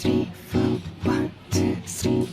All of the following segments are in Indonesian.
three, four, one, two, three.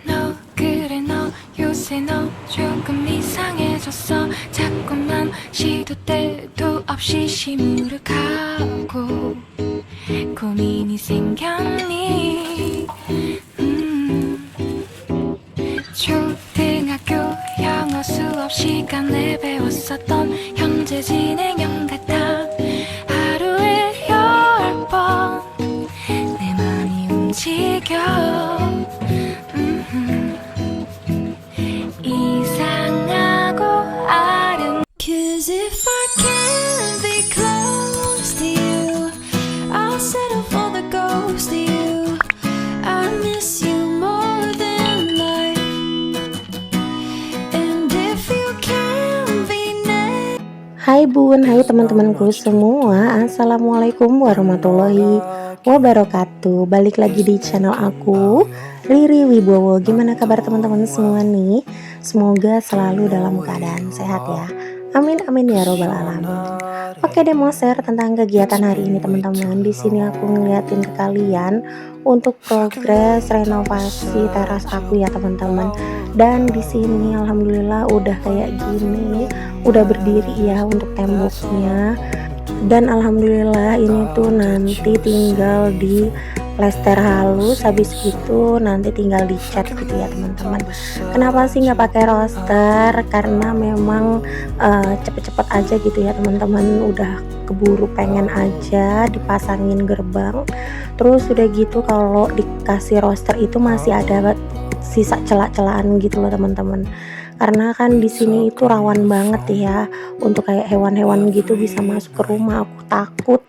너 그래 너 요새 너 조금 이상해졌어. 자꾸만 시도 때도 없이 시무룩하고 고민이 생겼니? 초등학교 영어 수업 시간에 배웠었던 현재 진행형 같아. 하루에 10번 내 맘이 움직여. 이상하고 아름. Cause if I can't be close to you, I'll settle for the ghost of you. I miss you more than life. And if you can't be next. Hai bun, hai teman-temanku semua. Assalamualaikum warahmatullahi wabarakatuh. Balik lagi di channel aku, Riri Wibowo. Gimana kabar teman-teman semua nih? Semoga selalu dalam keadaan sehat ya. Amin amin ya robbal alamin. Oke deh, mau share tentang kegiatan hari ini teman-teman. Di sini aku ngeliatin ke kalian untuk progres renovasi teras aku ya teman-teman. Dan di sini alhamdulillah udah kayak gini, udah berdiri ya untuk temboknya. Dan alhamdulillah ini tuh nanti tinggal di plester halus, habis itu nanti tinggal dicat gitu ya teman-teman. Kenapa sih nggak pakai roster? Karena memang cepet-cepet aja gitu ya teman-teman, udah keburu pengen aja dipasangin gerbang. Terus udah gitu kalau dikasih roster itu masih ada sisa celah-celahan gitu loh teman-teman. Karena kan di sini itu rawan banget ya untuk kayak hewan-hewan gitu bisa masuk ke rumah, aku takut.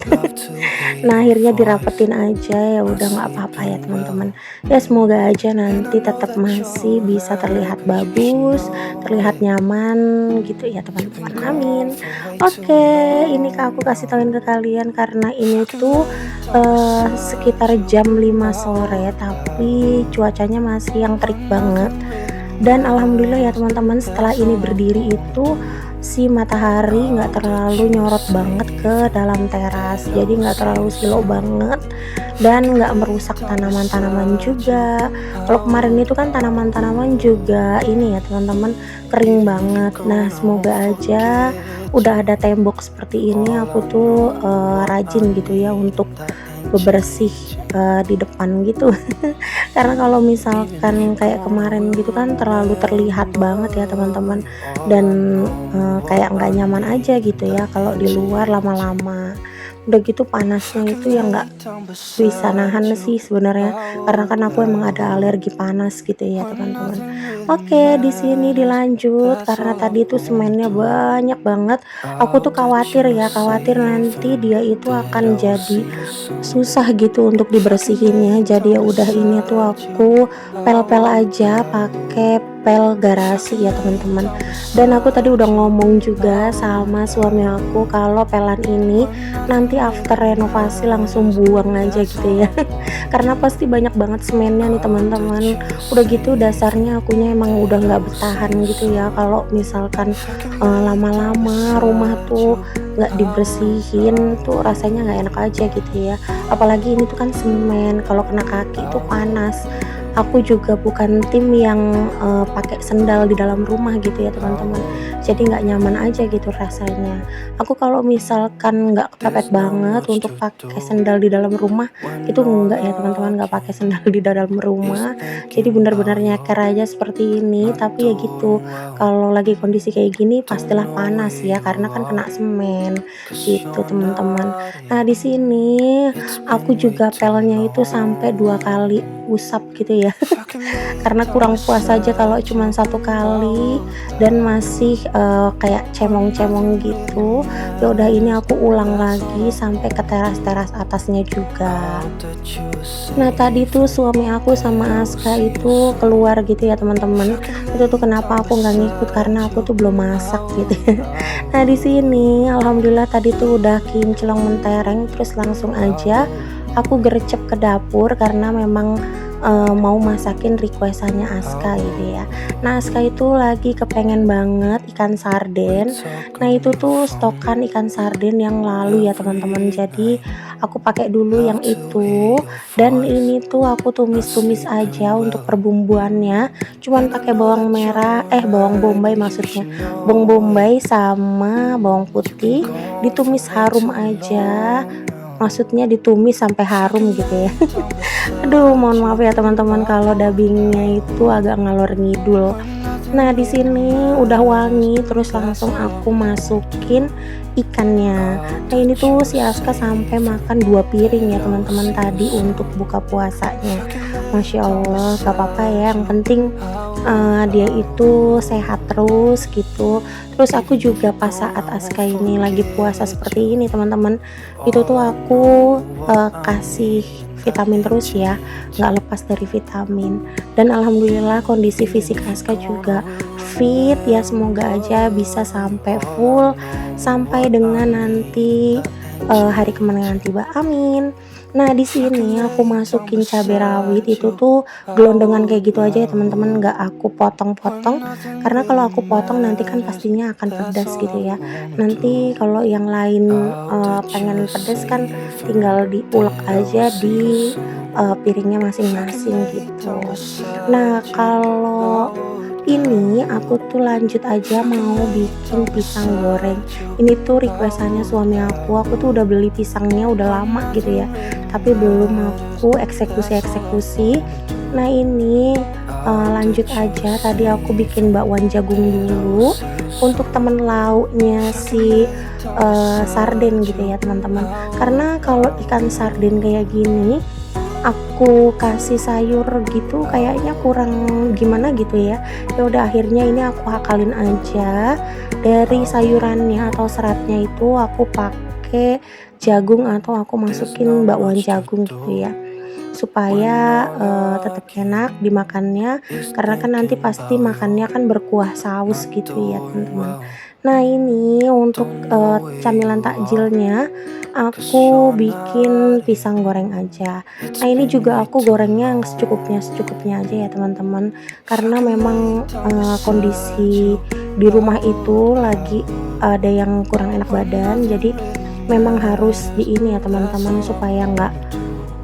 Nah akhirnya dirapetin aja, ya udah nggak apa-apa ya teman-teman. Ya semoga aja nanti tetap masih bisa terlihat bagus, terlihat nyaman gitu ya teman-teman. Amin. Oke, ini aku kasih tauin ke kalian karena ini tuh sekitar jam 5 sore, tapi cuacanya masih yang terik banget. Dan alhamdulillah ya teman-teman, setelah ini berdiri itu si matahari nggak terlalu nyorot banget ke dalam teras, jadi nggak terlalu silau banget dan nggak merusak tanaman-tanaman juga. Kalau kemarin itu kan tanaman-tanaman juga ini ya teman-teman kering banget. Nah semoga aja udah ada tembok seperti ini aku tuh rajin gitu ya untuk bebersih di depan gitu. Karena kalau misalkan kayak kemarin gitu kan terlalu terlihat banget ya teman-teman, dan kayak nggak nyaman aja gitu ya kalau di luar lama-lama. Udah gitu panasnya itu ya nggak bisa nahan sih sebenarnya, karena kan aku emang ada alergi panas gitu ya teman-teman. Oke, di sini dilanjut karena tadi tuh semennya banyak banget. Aku tuh khawatir nanti dia itu akan jadi susah gitu untuk dibersihinnya. Jadi ya udah ini tuh aku pel-pel aja pakai pel garasi ya teman-teman. Dan aku tadi udah ngomong juga sama suami aku kalau pelan ini nanti after renovasi langsung buang aja gitu ya. Karena pasti banyak banget semennya nih teman-teman. Udah gitu dasarnya akunya emang udah nggak bertahan gitu ya kalau misalkan lama-lama rumah tuh nggak dibersihin tuh rasanya nggak enak aja gitu ya. Apalagi ini tuh kan semen, kalau kena kaki tuh panas. Aku juga bukan tim yang pakai sendal di dalam rumah gitu ya teman-teman, jadi nggak nyaman aja gitu rasanya. Aku kalau misalkan nggak kepepet banget untuk pakai sendal di dalam rumah itu enggak ya teman-teman, nggak pakai sendal di dalam rumah, jadi benar-benar nyeker aja seperti ini. Tapi ya gitu, kalau lagi kondisi kayak gini pastilah panas ya karena kan kena semen gitu teman-teman. Nah di sini aku juga pelnya itu sampai 2 kali usap gitu ya. Karena kurang puas aja kalau cuma 1 kali dan masih kayak cemong-cemong gitu. Ya udah ini aku ulang lagi sampai ke teras-teras atasnya juga. Nah tadi tuh suami aku sama Aska itu keluar gitu ya teman-teman. Itu tuh kenapa aku nggak ngikut, karena aku tuh belum masak gitu. Nah di sini alhamdulillah tadi tuh udah kinclong mentereng, terus langsung aja aku gercep ke dapur karena memang mau masakin requestannya Aska gitu ya. Nah Aska itu lagi kepengen banget ikan sarden. Nah itu tuh stokan ikan sarden yang lalu ya teman-teman, jadi aku pakai dulu yang itu. Dan ini tuh aku tumis-tumis aja untuk perbumbuannya, cuman pakai bawang merah, bawang bombay maksudnya, bawang bombay sama bawang putih, ditumis harum aja, maksudnya ditumis sampai harum gitu ya. Aduh, mohon maaf ya teman-teman kalau dubbingnya itu agak ngalor ngidul. Nah, di sini udah wangi, terus langsung aku masukin ikannya. Nah, ini tuh si Aska sampai makan 2 piring ya teman-teman tadi untuk buka puasanya. Masya Allah, gak apa-apa ya, yang penting dia itu sehat terus gitu. Terus aku juga pas saat Aska ini lagi puasa seperti ini teman-teman, itu tuh aku kasih vitamin terus ya, nggak lepas dari vitamin. Dan alhamdulillah kondisi fisik Aska juga fit ya, semoga aja bisa sampai full sampai dengan nanti hari kemenangan tiba, amin. Nah di sini aku masukin cabai rawit, itu tuh gelondongan kayak gitu aja ya teman-teman, nggak aku potong-potong, karena kalau aku potong nanti kan pastinya akan pedas gitu ya. Nanti kalau yang lain pengen pedas kan tinggal diulek aja di piringnya masing-masing gitu. Nah kalau ini aku tuh lanjut aja mau bikin pisang goreng. Ini tuh requestannya suami aku tuh udah beli pisangnya udah lama gitu ya, tapi belum aku eksekusi. Nah ini lanjut aja, tadi aku bikin bakwan jagung dulu untuk temen lauknya si sarden gitu ya teman-teman. Karena kalau ikan sarden kayak gini aku kasih sayur gitu kayaknya kurang gimana gitu ya. Ya udah akhirnya ini aku akalin aja, dari sayurannya atau seratnya itu aku pakai jagung atau aku masukin bakwan jagung gitu ya, supaya tetap enak dimakannya, karena kan nanti pasti makannya kan berkuah saus gitu ya teman-teman. Nah ini untuk camilan takjilnya aku bikin pisang goreng aja. Nah ini juga aku gorengnya yang secukupnya aja ya teman-teman, karena memang kondisi di rumah itu lagi ada yang kurang enak badan, jadi memang harus di ini ya teman-teman, supaya nggak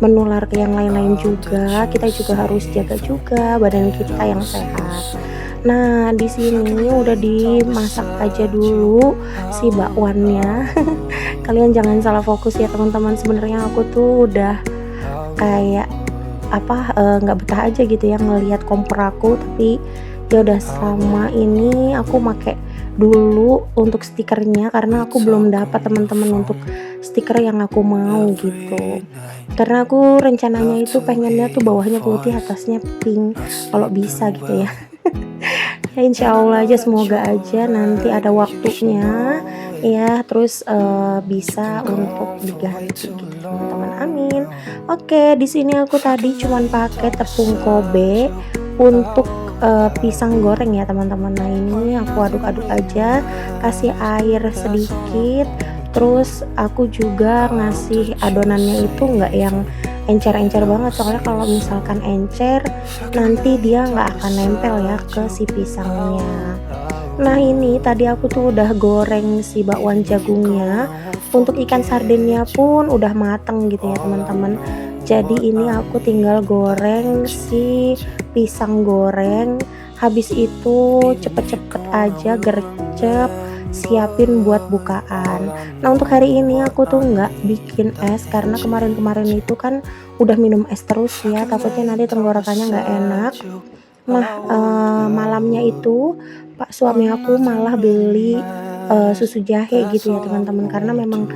menular ke yang lain-lain juga. Kita juga harus jaga juga badan kita yang sehat. Nah di sini udah dimasak aja dulu si bakwannya. Kalian jangan salah fokus ya teman-teman, sebenarnya aku tuh udah kayak nggak betah aja gitu ya ngelihat kompor aku, tapi ya udah selama ini aku make dulu untuk stikernya, karena aku belum dapat teman-teman untuk stiker yang aku mau gitu. Karena aku rencananya itu pengennya tuh bawahnya putih atasnya pink kalau bisa gitu ya. Ya insya Allah aja, semoga aja nanti ada waktunya ya, terus bisa untuk diganti gitu teman-teman, amin. Oke, di sini aku tadi cuman pakai tepung Kobe untuk pisang goreng ya teman-teman. Nah ini aku aduk-aduk aja, kasih air sedikit, terus aku juga ngasih adonannya itu nggak yang encer-encer banget, soalnya kalau misalkan encer nanti dia nggak akan nempel ya ke si pisangnya. Nah ini tadi aku tuh udah goreng si bakwan jagungnya, untuk ikan sardennya pun udah mateng gitu ya teman-teman. Jadi ini aku tinggal goreng si pisang goreng, habis itu cepet-cepet aja gercep, siapin buat bukaan. Nah untuk hari ini aku tuh nggak bikin es, karena kemarin-kemarin itu kan udah minum es terus ya, takutnya nanti tenggorokannya nggak enak. Nah malamnya itu pak suami aku malah beli susu jahe gitu ya teman-teman, karena memang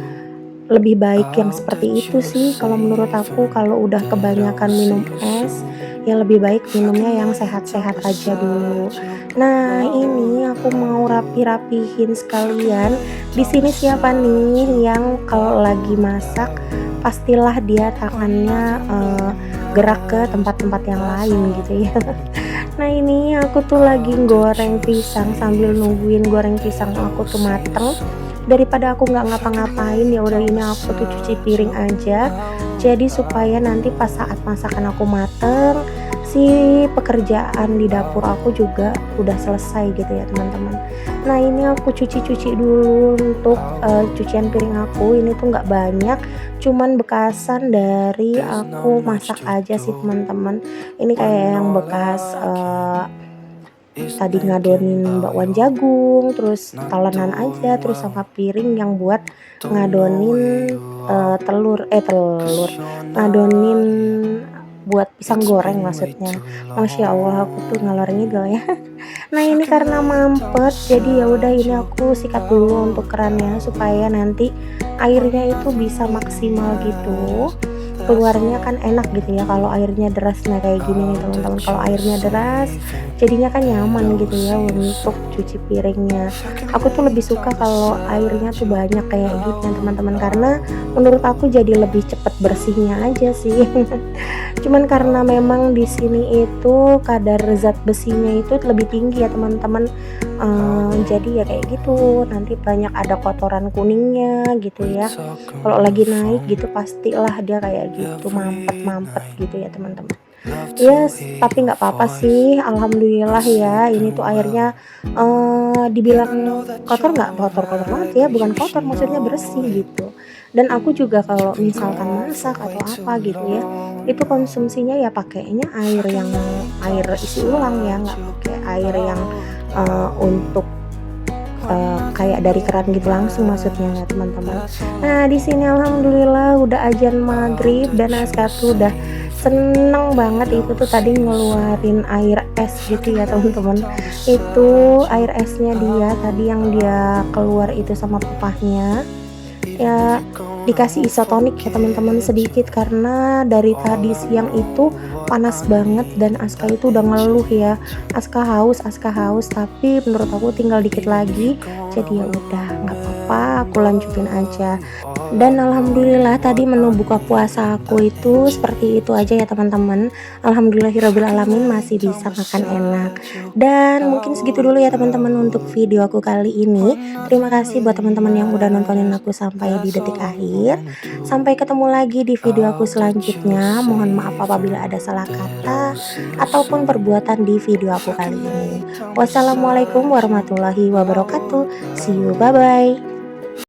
lebih baik yang seperti itu sih kalau menurut aku. Kalau udah kebanyakan minum es ya lebih baik minumnya yang sehat-sehat aja dulu. Nah ini aku mau rapi-rapihin sekalian. Di sini siapa nih yang kalau lagi masak pastilah dia tangannya gerak ke tempat-tempat yang lain gitu ya. Nah ini aku tuh lagi goreng pisang sambil nungguin goreng pisang aku tuh mateng. Daripada aku nggak ngapa-ngapain, ya udah ini aku tuh cuci piring aja, Jadi supaya nanti pas saat masakan aku mateng, si pekerjaan di dapur aku juga udah selesai gitu ya teman-teman. Nah ini aku cuci-cuci dulu untuk cucian piring aku, ini tuh nggak banyak, cuman bekasan dari aku masak aja sih teman-teman. Ini kayak yang bekas tadi ngadonin bakwan jagung, terus talenan aja, terus sama piring yang buat ngadonin telur, ngadonin buat pisang goreng maksudnya. Masya Allah aku tuh ngalor ngidul ya. Nah ini karena mampet, jadi ya udah ini aku sikat dulu untuk kerannya supaya nanti airnya itu bisa maksimal gitu. Keluarnya kan enak gitu ya kalau airnya deras. Nah kayak gini nih teman-teman, kalau airnya deras jadinya kan nyaman gitu ya untuk cuci piringnya. Aku tuh lebih suka kalau airnya tuh banyak kayak gini ya teman-teman, karena menurut aku jadi lebih cepet bersihnya aja sih. Cuman karena memang di sini itu kadar zat besinya itu lebih tinggi ya teman-teman. Jadi ya kayak gitu, nanti banyak ada kotoran kuningnya gitu ya. Kalau lagi naik gitu pastilah dia kayak gitu mampet-mampet gitu ya teman-teman. Yes, tapi nggak apa-apa sih, alhamdulillah ya. Ini tuh airnya dibilang kotor nggak kotor-kotor banget ya, bukan kotor maksudnya bersih gitu. Dan aku juga kalau misalkan masak atau apa gitu ya, itu konsumsinya ya pakainya air isi ulang ya, nggak pakai air yang untuk kayak dari keran gitu langsung maksudnya ya teman-teman. Nah di sini alhamdulillah udah azan maghrib dan Aska tuh udah seneng banget itu tuh tadi ngeluarin air es gitu ya teman-teman. Itu air esnya dia tadi yang dia keluar itu sama papahnya ya, dikasih isotonik ya teman-teman sedikit karena dari tadi siang itu panas banget dan Aska itu udah ngeluh ya, Aska haus tapi menurut aku tinggal dikit lagi, jadi ya udah nggak apa-apa aku lanjutin aja. Dan alhamdulillah tadi menu buka puasa aku itu seperti itu aja ya teman-teman. Alhamdulillahirabbil alamin masih bisa makan enak. Dan mungkin segitu dulu ya teman-teman untuk video aku kali ini. Terima kasih buat teman-teman yang udah nontonin aku sampai di detik akhir. Sampai ketemu lagi di video aku selanjutnya. Mohon maaf apabila ada salah kata ataupun perbuatan di video aku kali ini. Wassalamualaikum warahmatullahi wabarakatuh. See you, bye bye.